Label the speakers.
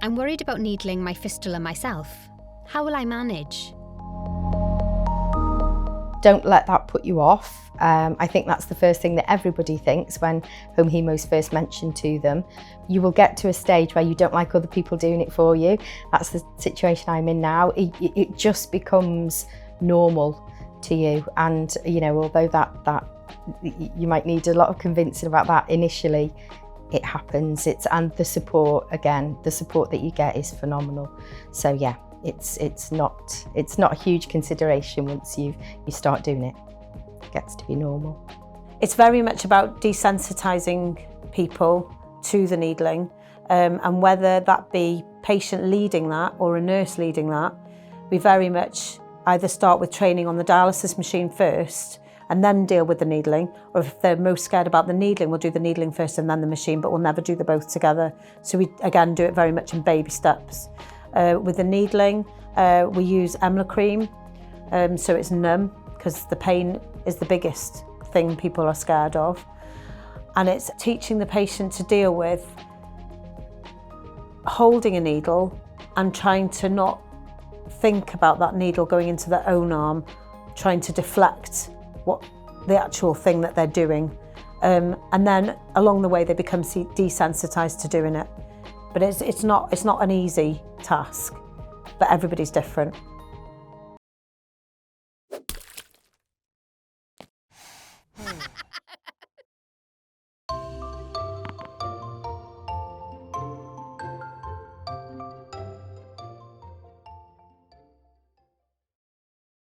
Speaker 1: I'm worried about needling my fistula myself. How will I manage?
Speaker 2: Don't let that put you off. I think that's the first thing that everybody thinks when home hemo's first mentioned to them. You will get to a stage where you don't like other people doing it for you. That's the situation I'm in now. It just becomes normal to you, and although that you might need a lot of convincing about that initially, it happens. And the support that you get is phenomenal. So yeah, it's not a huge consideration once you start doing it. It gets to be normal.
Speaker 3: It's very much about desensitising people to the needling, and whether that be patient leading that or a nurse leading that, we very much either start with training on the dialysis machine first and then deal with the needling, or if they're most scared about the needling, we'll do the needling first and then the machine, but we'll never do the both together. So we again do it very much in baby steps. With the needling, we use Emla cream, so it's numb, because the pain is the biggest thing people are scared of. And it's teaching the patient to deal with holding a needle and trying to not think about that needle going into their own arm, trying to deflect what the actual thing that they're doing. And then along the way they become desensitised to doing it. But it's not an easy task, but everybody's different.